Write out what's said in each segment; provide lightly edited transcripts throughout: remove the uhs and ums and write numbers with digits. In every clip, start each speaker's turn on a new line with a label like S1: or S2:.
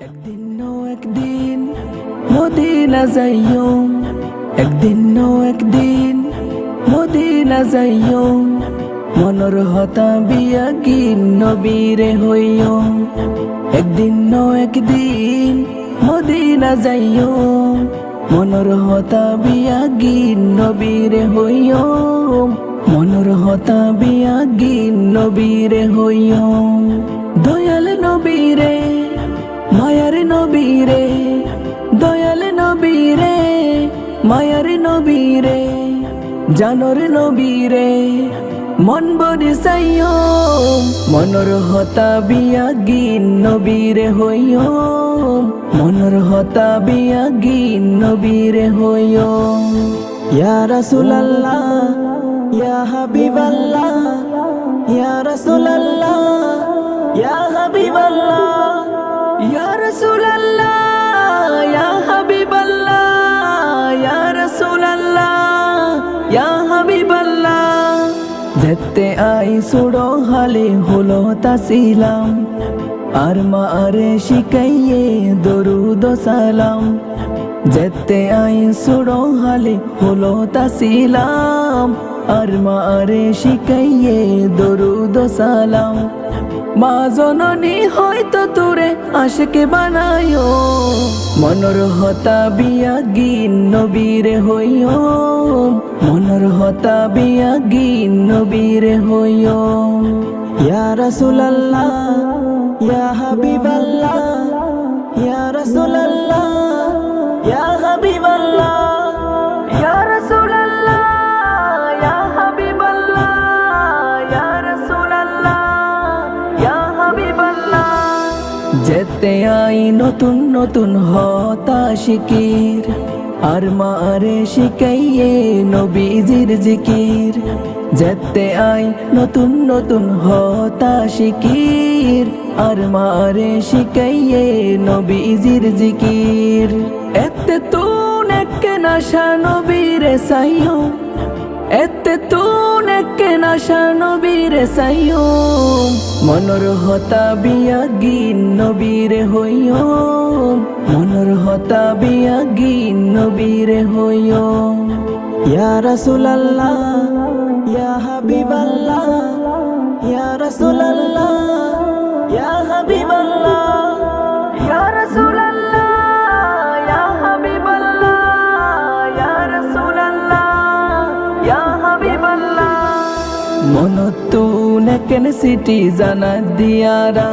S1: একদিন মদিনা যাইও, একদিন মদিনা যাইও, মনর হতা বিয়া গিন নবীরে হইও। একদিন মদিনা যাইও, মনর হতা বিয়া গিন নবীরে হইও, মনর হতা বিয়া গিন নবীরে হইও। দয়াল নবীরে মায়ার নবীরে, দয়াল নবীরে মায়ার নবীরে, জানর নবীরে মন বরি চাইও, মনর হতা বিয়া গিন নবীরে হইও, মনর হতা বিয়া গিন নবীরে হইও। ইয়া রাসূলুল্লাহ ইয়া হাবিবাল্লাহ, ইয়া রাসূলুল্লাহ ইয়া হাবিবাল্লাহ, ইয়া রাসূলুল্লাহ ইয়া হাবিবাল্লাহ, ইয়া রাসূলুল্লাহ ইয়া হাবিবাল্লাহ। যেতে আই সুড়ো হালে হলো তাসিলাম, আর মা আরে শিখাইয়ে দরুদ সালাম। যেতে আই সুড়ো হালে হলো তাসিলাম, আর মা আরে শিখাইয়ে দরুদ সালাম। মা জননী হয়তো তোরে আশিকে বানায়ো, মনর হতা বিয়া গিন নবীরে হইও, মনর হতা বিয়া গিন নবীরে হইও। ইয়া রাসূলুল্লাহ ইয়া হাবিবাল্লাহ, ইয়া রাসূলুল্লাহ ইয়া হাবিবাল্লাহ, ইয়া রাসূলুল্লাহ ইয়া হাবিবাল্লাহ, ইয়া রাসূলুল্লাহ ইয়া হাবিবাল্লাহ। যেতে আই নতুন নতুন হতা শিকির, আর মা আরে শিখাইয়ে নবীজির জিকির। যেতে আই নতুন নতুন হতা শিকির, আর মা আরে শিখাইয়ে নবীজির জিকির। এতে তুন একে নাশা নবীরে সাইও, এতে তুন একে নাশা নবীরে সাইও, মনর হতা বিয়া গিন নবীরে হইও, মনর হতা বিয়া গিন নবীরে হইও। ইয়া রাসূলুল্লাহ ইয়া হাবিবাল্লাহ, ইয়া রাসূলুল্লাহ ইয়া হাবিবাল্লাহ, ইয়া রাসূলুল্লাহ ইয়া হাবিবাল্লাহ, ইয়া রাসূলুল্লাহ ইয়া হাবিবাল্লাহ। মনতুন কেন সিটি জানা দিয়ারা,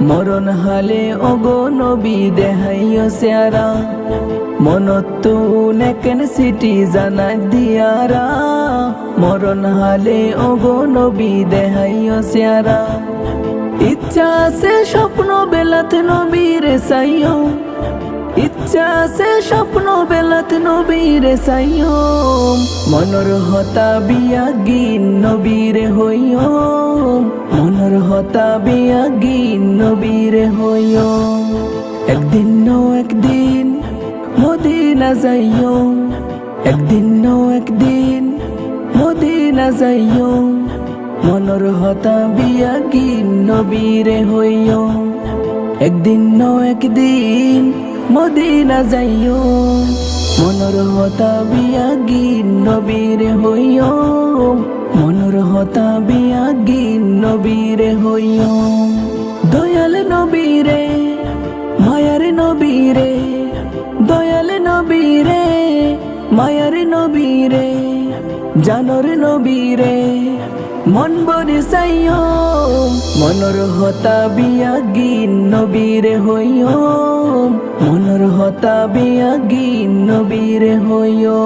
S1: মরণ হালে ওগো নবী দেহাইও সেয়ারা। মনতুন কেন সিটি জানা দিয়ারা, মরণ হালে ওগো নবী দেহাইও সেয়ারা। ইচ্ছা আছে স্বপ্ন বেলাত নবীরে চাইও, ইচ্ছা আছে স্বপ্ন বেলাত নবীরে চাইও, মনর হতা বিয়া গিন নবীরে হইও, মনর হতা বিয়া গিন নবীরে হইও। একদিন মদিনা যাইও, একদিন মদিনা যাইও, মনর হতা বিয়া গিন নবীরে হইও। একদিন মদিনা যাইও, মনর হতা বিয়া গিন নবীরে হইও, মনর হতা বিয়া গিন নবীরে হইও। দয়াল নবীরে মায়ার নবীরে, দয়াল নবীরে মায়ার নবীরে, জানর নবীরে মন বরি চাইও, মনর হতা বিয়া গিন নবীরে হইও, মনর হতা বিয়া গিন নবীরে হইও।